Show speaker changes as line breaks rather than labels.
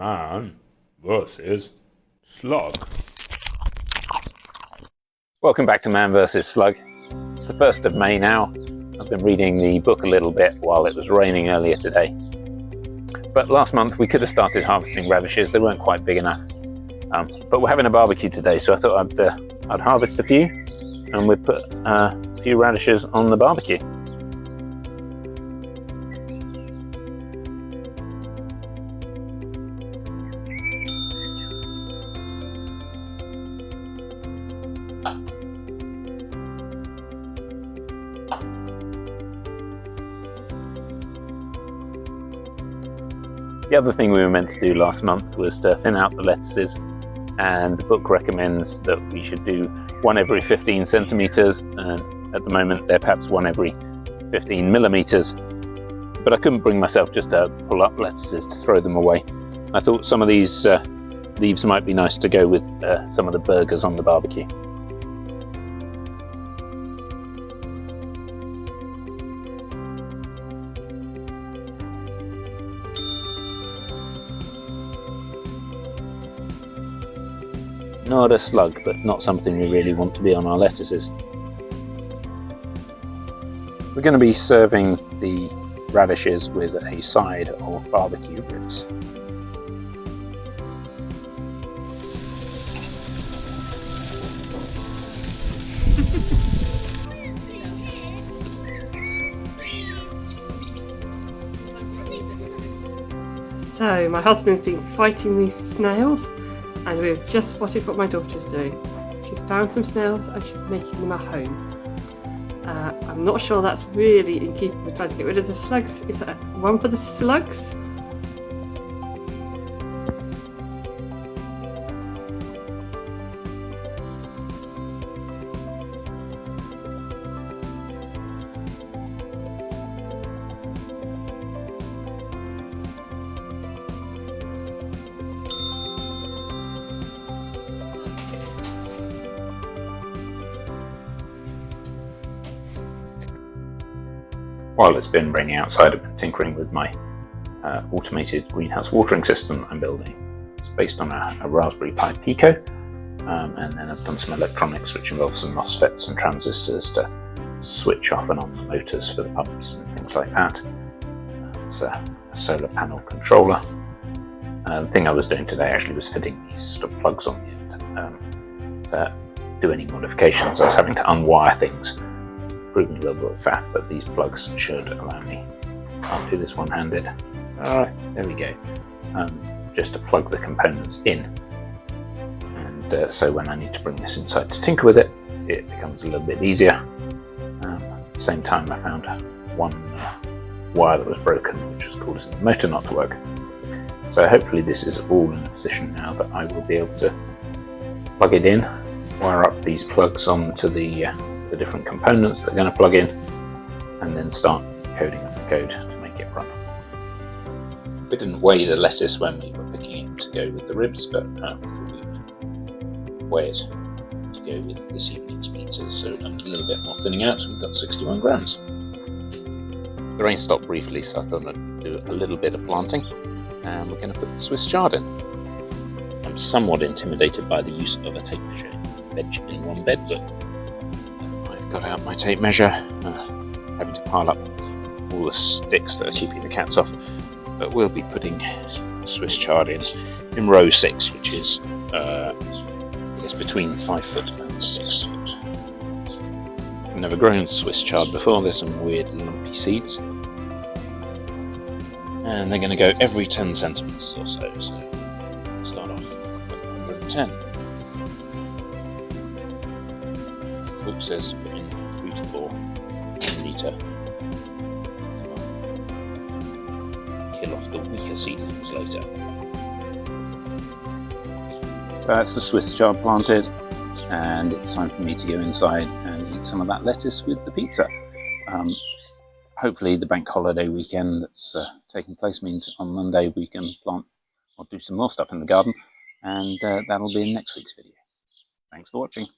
Man versus Slug.
Welcome back to Man vs Slug. It's the 1st of May now. I've been reading the book a little bit while it was raining earlier today. But last month we could have started harvesting radishes. They weren't quite big enough. But we're having a barbecue today, so I thought I'd harvest a few and we'd put a few radishes on the barbecue. The other thing we were meant to do last month was to thin out the lettuces, and the book recommends that we should do one every 15 centimetres, and at the moment they're perhaps one every 15 millimetres. But I couldn't bring myself just to pull up lettuces to throw them away. I thought some of these leaves might be nice to go with some of the burgers on the barbecue. Not a slug, but not something we really want to be on our lettuces. We're going to be serving the radishes with a side of barbecue ribs.
So my husband's been fighting these snails, and we've just spotted what my daughter's doing. She's found some snails and she's making them at home. I'm not sure that's really in keeping with trying to get rid of the slugs. Is that one for the slugs?
While it's been raining outside, I've been tinkering with my automated greenhouse watering system I'm building. It's based on a Raspberry Pi Pico, and then I've done some electronics which involve some MOSFETs and transistors to switch off and on the motors for the pumps and things like that. It's a solar panel controller. The thing I was doing today actually was fitting these sort of plugs on the end. To do any modifications, I was having to unwire things. Proving a little bit of faff, but these plugs should allow me. Can't do this one-handed. There we go. Just to plug the components in, and so when I need to bring this inside to tinker with it, it becomes a little bit easier. At the same time, I found one wire that was broken, which was causing the motor not to work. So hopefully this is all in a position now that I will be able to plug it in, wire up these plugs onto the different components that are going to plug in, and then start coding up the code to make it run. We didn't weigh the lettuce when we were picking it to go with the ribs, but we thought we would weigh it to go with this evening's pizzas, so we've done a little bit more thinning out. We've got 61 grams. The rain stopped briefly, so I thought I'd do a little bit of planting, and we're going to put the Swiss Chard in. I'm somewhat intimidated by the use of a tape measure veg in one bed, but got out my tape measure, having to pile up all the sticks that are keeping the cats off, but we'll be putting Swiss Chard in row 6, which is I guess between 5 foot and 6 foot. I've never grown Swiss Chard before. There's some weird lumpy seeds, and they're going to go every 10 centimetres or so, so start off at 110. The book says to put in 3 to 4 1 litre. Kill off the weaker seedlings later. So that's the Swiss Chard planted, and it's time for me to go inside and eat some of that lettuce with the pizza. Hopefully the bank holiday weekend that's taking place means on Monday we can plant or do some more stuff in the garden, and that'll be in next week's video. Thanks for watching.